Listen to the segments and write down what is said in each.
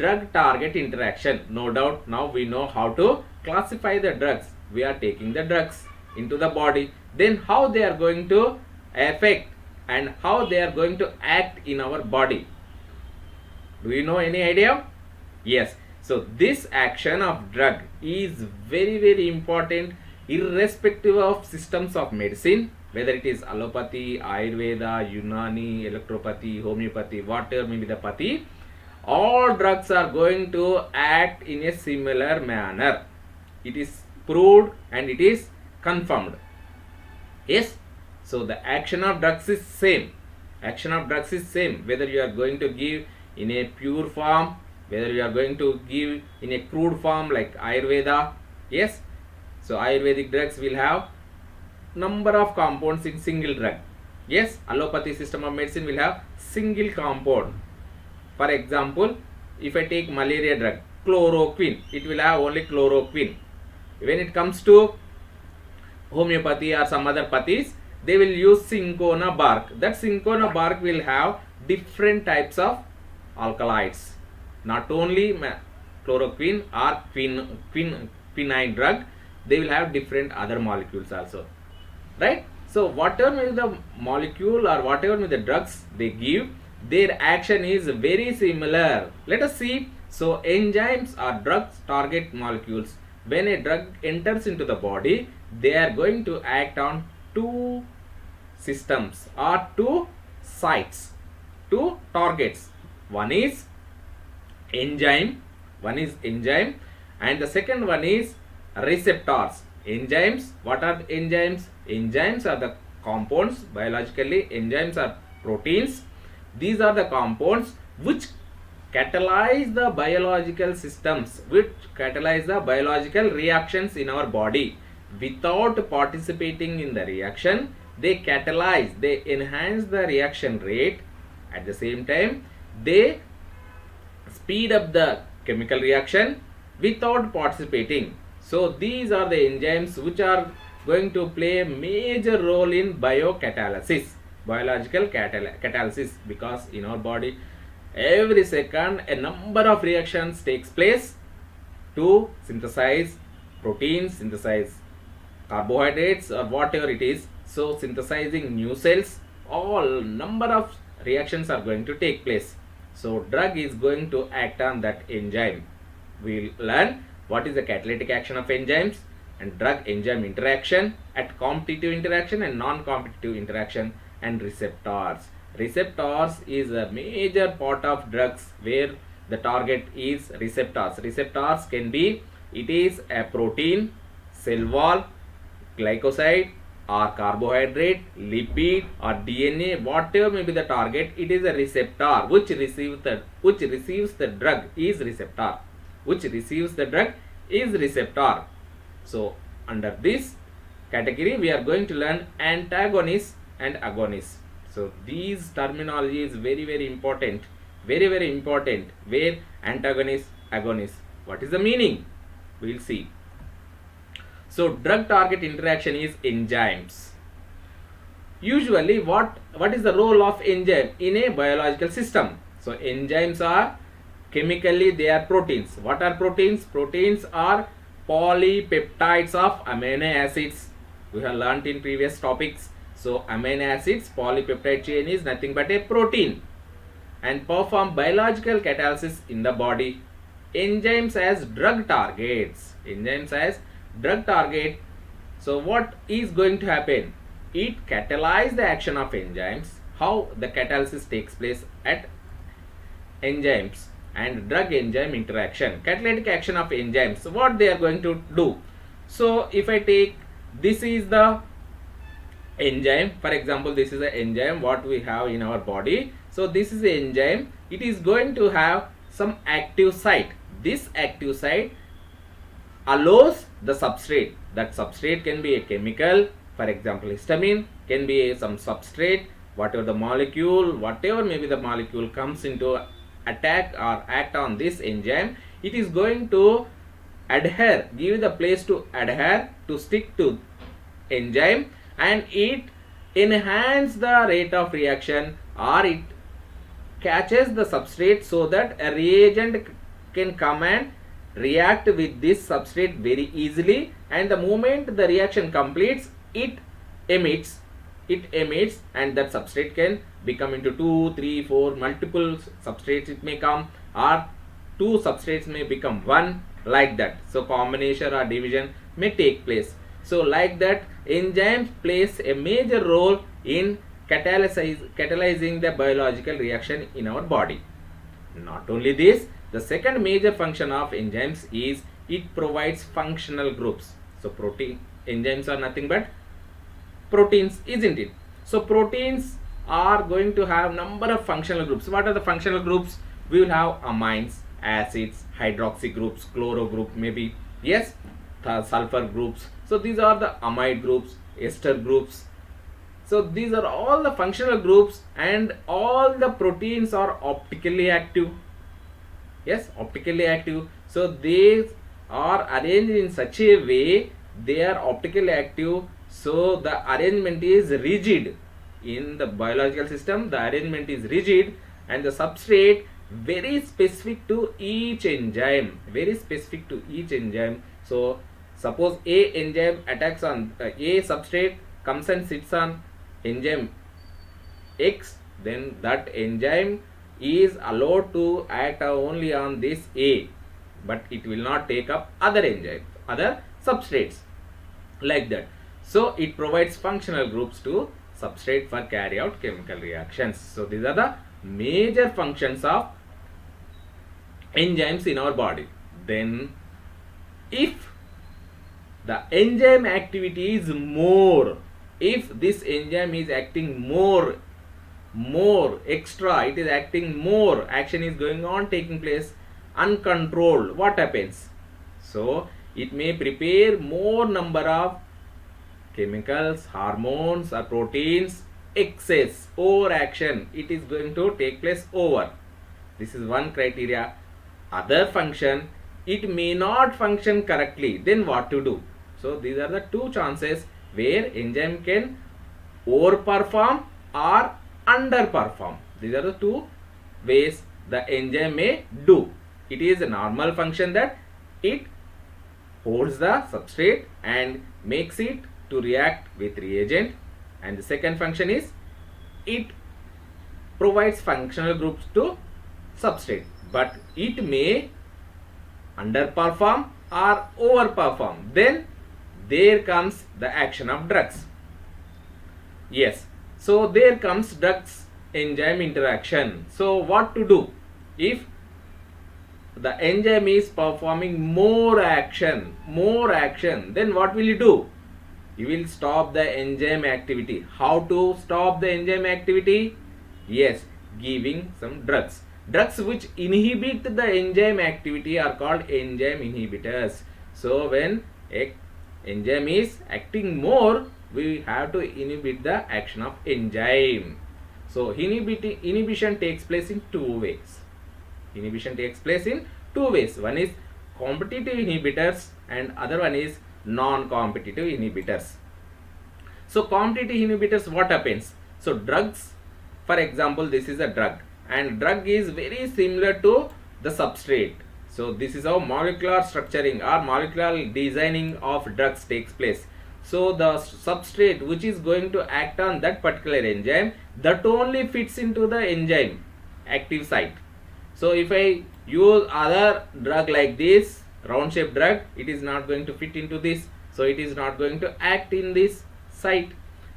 drug target interaction. No doubt now we know how to classify the drugs. We are taking the drugs into the body, then how they are going to affect and how they are going to act in our body. Do you know any idea? Yes. So this action of drug is very important irrespective of systems of medicine, whether it is allopathy, ayurveda, unani, electropathy, homeopathy, whatever may be the pathy. All drugs are going to act in a similar manner. It is proved and it is confirmed. Yes. So the action of drugs is same. Action of drugs is same whether you are going to give in a pure form, whether you are going to give in a crude form like Ayurveda. Yes. So Ayurvedic drugs will have number of compounds in single drug. Yes. Allopathy system of medicine will have single compound. For example, if I take malaria drug, chloroquine, it will have only chloroquine. When it comes to homeopathy or some other pathis, they will use cinchona bark. That cinchona bark will have different types of alkaloids. Not only chloroquine or quinine drug, they will have different other molecules also. Right? So whatever may be the molecule or whatever may be the drugs they give, their action is very similar. Let us see. So enzymes are drugs target molecules. When a drug enters into the body, they are going to act on two systems or two sites, two targets. One is enzyme, and the second one is receptors. Enzymes, what are the enzymes? Enzymes are the compounds. Biologically, enzymes are proteins. These are the compounds which catalyze the biological systems, which catalyze the biological reactions in our body. Without participating in the reaction, they catalyze, they enhance the reaction rate. At the same time, they speed up the chemical reaction without participating. So these are the enzymes which are going to play a major role in biocatalysis, biological catalysis, because in our body every second a number of reactions takes place to synthesize proteins, synthesize carbohydrates or whatever it is. So synthesizing new cells, all number of reactions are going to take place. So drug is going to act on that enzyme. We will learn what is the catalytic action of enzymes and drug enzyme interaction, at competitive interaction and non-competitive interaction, and receptors. Receptors is a major part of drugs where the target is receptors. Receptors can be, it is a protein, cell wall, glycoside or carbohydrate, lipid or DNA, whatever may be the target, it is a receptor which receives the drug is receptor. Which receives the drug is receptor. So under this category we are going to learn antagonists and agonists. So these terminology is very important, very important. Where antagonists, agonists, what is the meaning? We will see. So drug target interaction is enzymes. Usually what is the role of enzyme in a biological system? So enzymes are chemically, they are proteins. What are proteins? Proteins are polypeptides of amino acids. We have learnt in previous topics. So amino acids, polypeptide chain is nothing but a protein and perform biological catalysis in the body. Enzymes as drug targets. Enzymes as drug target. So what is going to happen? It catalyzes the action of enzymes. How the catalysis takes place at enzymes and drug enzyme interaction. Catalytic action of enzymes, what they are going to do. So if I take, this is the enzyme, for example, this is the enzyme what we have in our body. So this is the enzyme. It is going to have some active site. This active site allows the substrate. That substrate can be a chemical, for example histamine, can be some substrate, whatever the molecule, whatever maybe the molecule comes into attack or act on this enzyme, it is going to adhere, give the place to adhere, to stick to enzyme, and it enhance the rate of reaction, or it catches the substrate so that a reagent can come and react with this substrate very easily, and the moment the reaction completes, it emits, and that substrate can become into 2, 3, 4 multiple substrates it may come, or 2 substrates may become 1, like that. So combination or division may take place. So like that, enzymes plays a major role in catalyzing the biological reaction in our body. Not only this, the second major function of enzymes is it provides functional groups. So enzymes are nothing but proteins, isn't it? So proteins are going to have number of functional groups. What are the functional groups? We will have amines, acids, hydroxy groups, chloro group, maybe, yes, the sulfur groups. So these are the amide groups, ester groups. So these are all the functional groups, and all the proteins are optically active. Yes, optically active. So they are arranged in such a way, they are optically active. So the arrangement is rigid. In the biological system, the arrangement is rigid, and the substrate very specific to each enzyme. Very specific to each enzyme. So suppose a enzyme attacks on a substrate, comes and sits on enzyme X, then that enzyme is allowed to act only on this A, but it will not take up other enzymes, other substrates, like that. So it provides functional groups to substrate for carry out chemical reactions. So these are the major functions of enzymes in our body. Then if the enzyme activity is more, if this enzyme is acting more extra, it is acting more, action is going on, taking place uncontrolled, what happens? So it may prepare more number of chemicals, hormones or proteins, excess, overaction, it is going to take place over. This is one criteria. Other function, it may not function correctly, then what to do? So these are the two chances where enzyme can overperform or underperform. These are the two ways the enzyme may do. It is a normal function that it holds the substrate and makes it to react with reagent, and the second function is it provides functional groups to substrate, but it may underperform or overperform. Then there comes the action of drugs. Yes, so there comes drugs enzyme interaction. So what to do if the enzyme is performing more action, then what will you do? You will stop the enzyme activity. How to stop the enzyme activity? Yes, giving some drugs. Drugs which inhibit the enzyme activity are called enzyme inhibitors. So when a enzyme is acting more, we have to inhibit the action of enzyme. So inhibition takes place in two ways. Inhibition takes place in two ways. One is competitive inhibitors and other one is non-competitive inhibitors. So competitive inhibitors, what happens? So drugs, for example, this is a drug, and drug is very similar to the substrate. So this is how molecular structuring or molecular designing of drugs takes place. So the substrate which is going to act on that particular enzyme, that only fits into the enzyme active site. So if I use other drug like this round shaped drug, it is not going to fit into this, so it is not going to act in this site.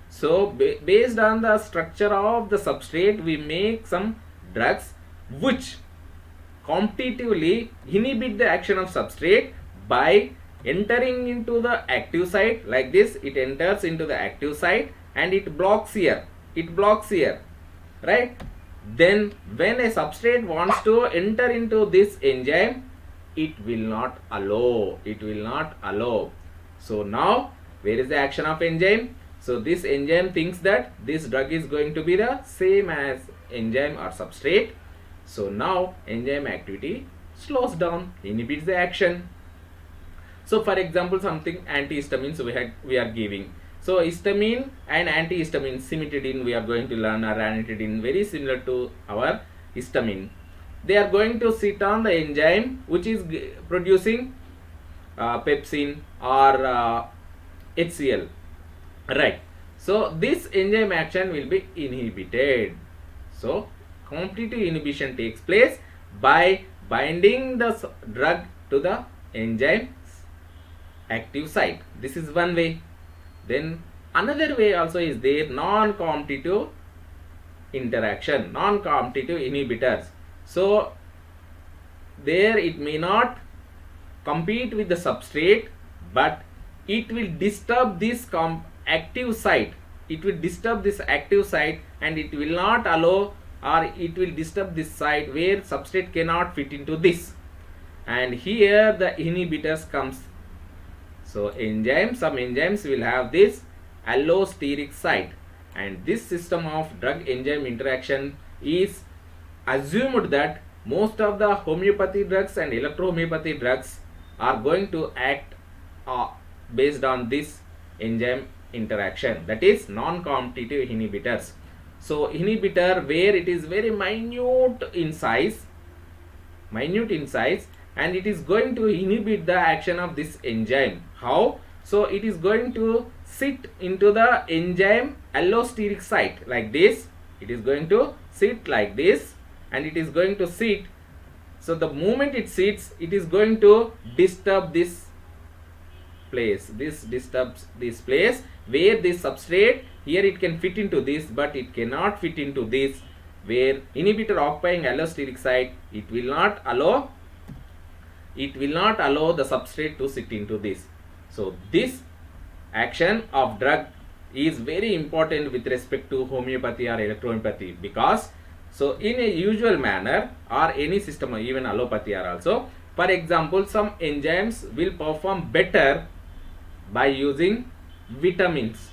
So based on the structure of the substrate, we make some drugs which competitively inhibit the action of substrate by entering into the active site. Like this, it enters into the active site and it blocks here, right? Then when a substrate wants to enter into this enzyme, it will not allow, So now where is the action of enzyme? So this enzyme thinks that this drug is going to be the same as enzyme or substrate. So now enzyme activity slows down, inhibits the action. So for example, something antihistamines we are giving. So histamine and antihistamine, cimetidine we are going to learn, or ranitidine, very similar to our histamine. they are going to sit on the enzyme which is producing pepsin or HCl, right? So this enzyme action will be inhibited. So competitive inhibition takes place by binding the drug to the enzyme active site. This is one way. Then another way also is there, non-competitive interaction, non-competitive inhibitors. So there it may not compete with the substrate, but it will disturb this active site. It will disturb this active site and it will not allow, or it will disturb this site where substrate cannot fit into this. And here the inhibitors comes. So enzymes, some enzymes will have this allosteric site, and this system of drug enzyme interaction is assumed that most of the homeopathy drugs and electrohomeopathy drugs are going to act based on this enzyme interaction, that is non-competitive inhibitors. So inhibitor where it is very minute in size, and it is going to inhibit the action of this enzyme. How? So it is going to sit into the enzyme allosteric site like this. It is going to sit like this, and it is going to sit. So the moment it sits, it is going to disturb this place. This disturbs this place where this substrate, here it can fit into this, but it cannot fit into this, where inhibitor occupying allosteric site, it will not allow the substrate to sit into this. So this action of drug is very important with respect to homeopathy or electrohomeopathy, because so in a usual manner or any system, even allopathy are also, for example, some enzymes will perform better by using vitamins,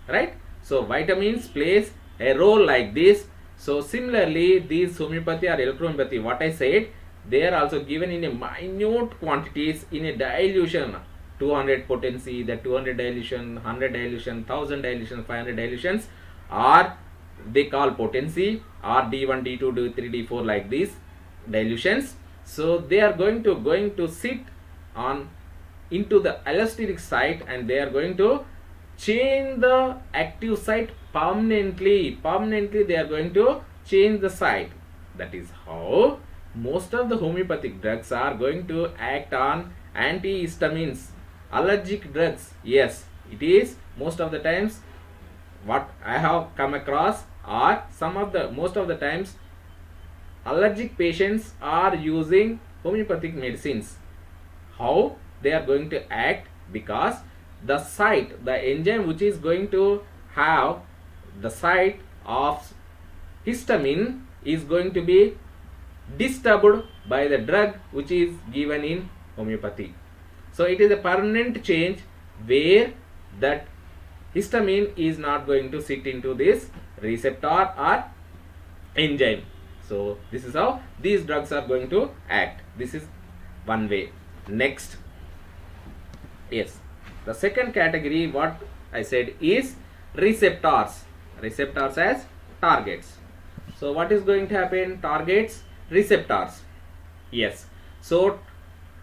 right? So vitamins plays a role like this. So similarly, these homeopathy or electrohomeopathy, what I said, they are also given in a minute quantities in a dilution, 200 potency, the 200 dilution, 100 dilution, 1000 dilution, 500 dilutions, or they call potency, or D1, D2, D3, D4 like these dilutions. So they are going to sit on into the allosteric site, and they are going to change the active site permanently. They are going to change the site. That is how most of the homeopathic drugs are going to act on antihistamines, allergic drugs. Yes, it is most of the times what I have come across, or most of the times allergic patients are using homeopathic medicines. How they are going to act? Because the site, the enzyme which is going to have the site of histamine is going to be disturbed by the drug which is given in homeopathy. So it is a permanent change where that histamine is not going to sit into this receptor or enzyme. So this is how these drugs are going to act. This is one way. Next, yes, the second category what I said is receptors. Receptors as targets. So what is going to happen? Targets, receptors. Yes. So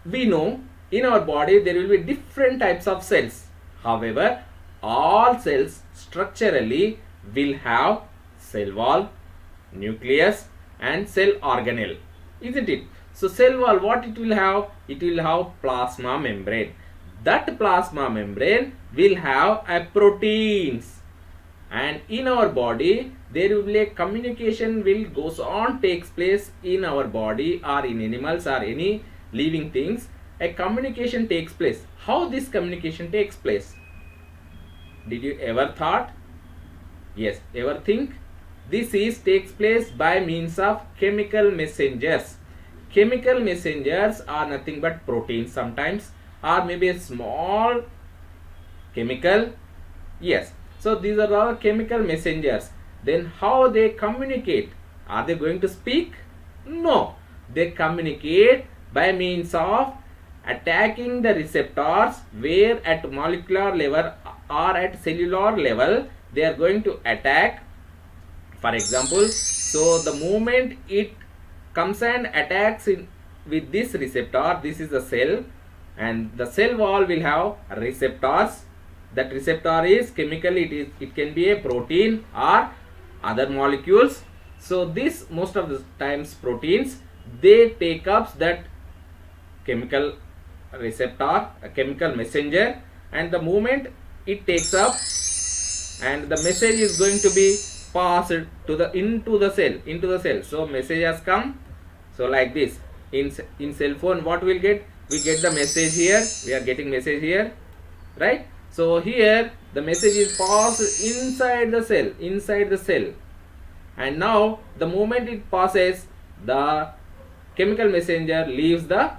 we know in our body there will be different types of cells. However, all cells structurally will have cell wall, nucleus, and cell organelle, isn't it? So cell wall, what it will have? It will have plasma membrane. That plasma membrane will have a proteins, and in our body there will be a communication will goes on takes place in our body or in animals or any living things. A communication takes place. How this communication takes place? Did you ever thought? Yes, ever think? This is takes place by means of chemical messengers. Chemical messengers are nothing but proteins sometimes, or maybe a small chemical. Yes, so these are all chemical messengers. Then how they communicate? Are they going to speak? No, they communicate by means of attacking the receptors, where at molecular level or at cellular level they are going to attack. For example, so the moment it comes and attacks in with this receptor. This is the cell, and the cell wall will have receptors. That receptor is chemically, it can be a protein or other molecules. So this, most of the times proteins, they take up that chemical receptor, a chemical messenger, and the moment it takes up, and the message is going to be passed to the into the cell. So message has come. So like this, in cell phone, what we'll get? We get the message here. We are getting message here, right? So here the message is passed inside the cell, and now the moment it passes, the chemical messenger leaves the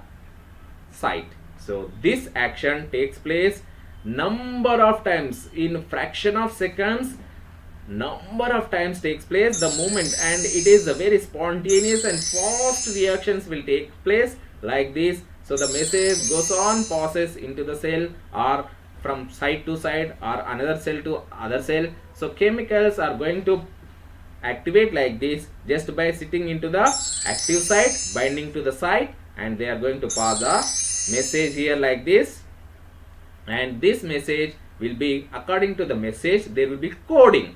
site. So this action takes place number of times, in fraction of seconds, number of times takes place the moment, and it is a very spontaneous and fast reactions will take place like this. So the message goes on, passes into the cell, or from side to side, or another cell to other cell. So chemicals are going to activate like this just by sitting into the active site, binding to the site, and they are going to pass the message here like this. And this message will be, according to the message, there will be coding.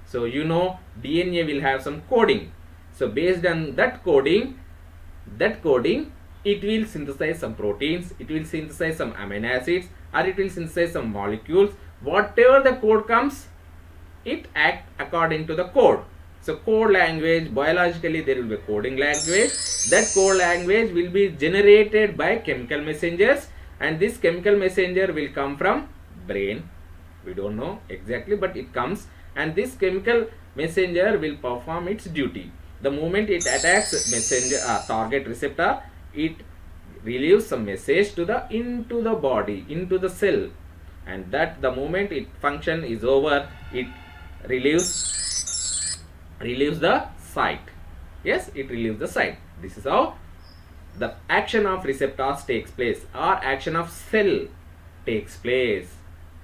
So you know DNA will have some coding. So based on that coding, it will synthesize some proteins, it will synthesize some amino acids, or it will synthesize some molecules. Whatever the code comes, it acts according to the code. So code language, biologically there will be coding language. That code language will be generated by chemical messengers, and this chemical messenger will come from brain. We don't know exactly, but it comes, and this chemical messenger will perform its duty. The moment it attacks messenger target receptor, it relieves some message to the into the body, into the cell, and that the moment its function is over, it relieves the site. Yes, it relieves the site. This is how the action of receptors takes place, or action of cell takes place.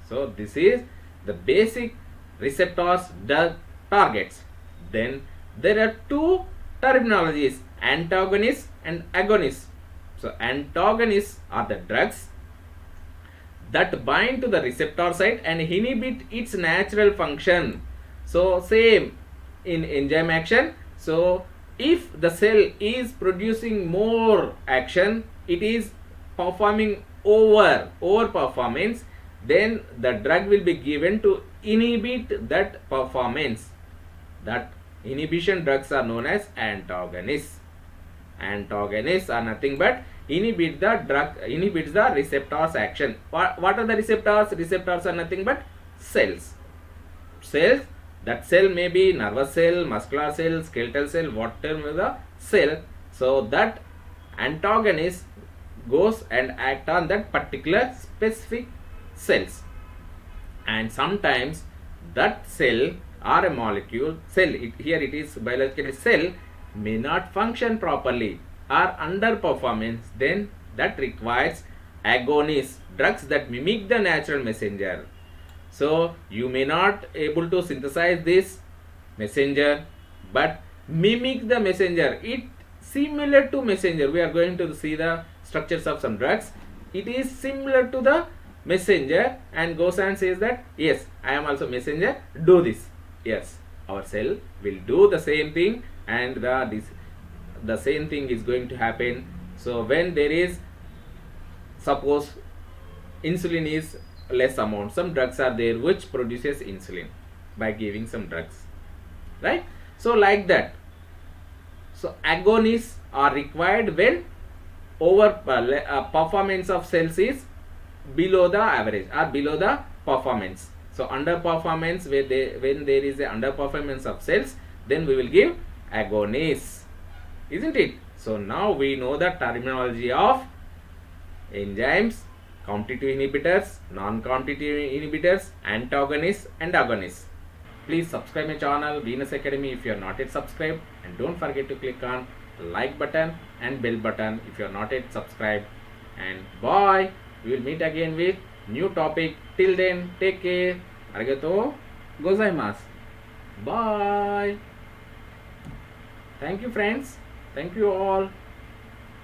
So this is the basic receptors, the targets. Then there are two terminologies, antagonists and agonists. So antagonists are the drugs that bind to the receptor site and inhibit its natural function. So same in enzyme action. So if the cell is producing more action, it is performing over performance, then the drug will be given to inhibit that performance. That inhibition drugs are known as antagonists. Antagonists are nothing but inhibits the receptors action. What are the receptors? Receptors are nothing but cells. That cell may be nervous cell, muscular cell, skeletal cell, whatever the cell. So that antagonist goes and act on that particular specific cells, and sometimes that cell or a molecule, here it is biologically, cell may not function properly or underperformance, then that requires agonists, drugs that mimic the natural messenger. So you may not able to synthesize this messenger, but mimic the messenger. It similar to messenger. We are going to see the structures of some drugs. It is similar to the messenger, and goes and says that yes, I am also messenger, do this. Yes, our cell will do the same thing, and the same thing is going to happen. So when there is, suppose insulin is less amount, some drugs are there which produces insulin by giving some drugs, right? So like that. So agonists are required when performance of cells is below the average or below the performance. So underperformance, when there is a underperformance of cells, then we will give agonists, isn't it? So now we know the terminology of enzymes, competitive inhibitors, non-competitive inhibitors, antagonists and agonists. Please subscribe my channel Venus Academy if you are not yet subscribed, and don't forget to click on like button and bell button if you are not yet subscribed. And bye. We will meet again with new topic. Till then, take care. Arigato gozaimasu. Bye. Thank you, friends. Thank you all.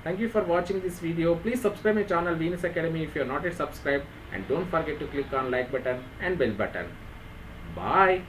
Thank you for watching this video. Please subscribe my channel Venus Academy if you are not yet subscribed, and don't forget to click on like button and bell button. Bye.